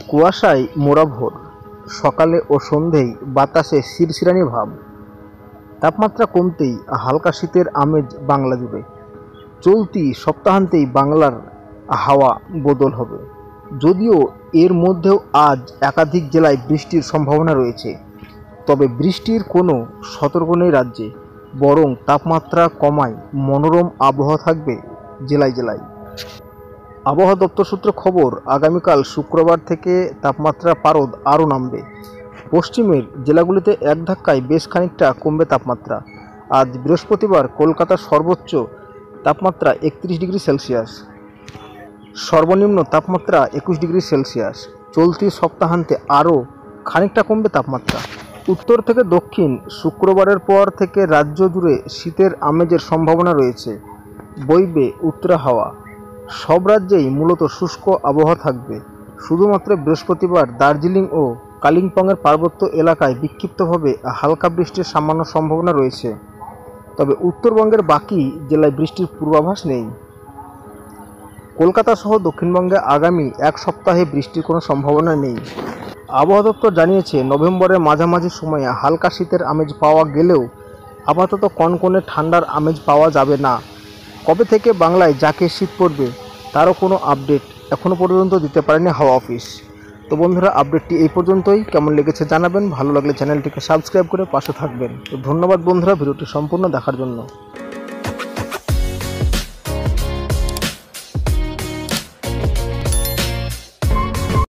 কুয়াশায় মোড়া ভোর, সকালে ও সন্ধেয় বাতাসে শিরশিরানি ভাব। তাপমাত্রা কমতেই হালকা শীতের আমেজ বাংলা জুড়ে। চলতি সপ্তাহান্তেই বাংলার হাওয়া বদল হবে। যদিও এর মধ্যেও আজ একাধিক জেলায় বৃষ্টির সম্ভাবনা রয়েছে, তবে বৃষ্টির কোনো সতর্ক নেই রাজ্যে, বরং তাপমাত্রা কমায় মনোরম আবহাওয়া থাকবে জেলায় জেলায়। আবহাওয়া দপ্তর সূত্রে খবর, আগামীকাল শুক্রবার থেকে তাপমাত্রা পারদ আরও নামবে। পশ্চিমের জেলাগুলিতে এক ধাক্কায় বেশ খানিকটা কমবে তাপমাত্রা। আজ বৃহস্পতিবার কলকাতার সর্বোচ্চ তাপমাত্রা 31 ডিগ্রি সেলসিয়াস, সর্বনিম্ন তাপমাত্রা 21 ডিগ্রি সেলসিয়াস। চলতি সপ্তাহান্তে আরও খানিকটা কমবে তাপমাত্রা। উত্তর থেকে দক্ষিণ শুক্রবারের পর থেকে রাজ্য জুড়ে শীতের আমেজের সম্ভাবনা রয়েছে। বইবে উত্তরা হাওয়া। সব রাজ্যেই মূলত শুষ্ক আবহাওয়া থাকবে। শুধুমাত্র বৃহস্পতিবার দার্জিলিং ও কালিম্পংয়ের পার্বত্য এলাকায় বিক্ষিপ্তভাবে হালকা বৃষ্টির সামান্য সম্ভাবনা রয়েছে, তবে উত্তরবঙ্গের বাকি জেলায় বৃষ্টির পূর্বাভাস নেই। কলকাতা সহ দক্ষিণবঙ্গে আগামী এক সপ্তাহে বৃষ্টির কোনো সম্ভাবনা নেই। আবহাওয়া দপ্তর জানিয়েছে, নভেম্বরের মাঝামাঝি সময়ে হালকা শীতের আমেজ পাওয়া গেলেও আপাতত কনকনে ঠান্ডার আমেজ পাওয়া যাবে না। কবে থেকে বাংলায় যাকে শীত পড়বে তারও কোনো আপডেট এখনও পর্যন্ত দিতে পারেনি হাওয়া অফিস। তো বন্ধুরা, আপডেটটি এই পর্যন্তই। কেমন লেগেছে জানাবেন, ভালো লাগলে চ্যানেলটিকে সাবস্ক্রাইব করে পাশে থাকবেন। তো ধন্যবাদ বন্ধুরা ভিডিওটি সম্পূর্ণ দেখার জন্য।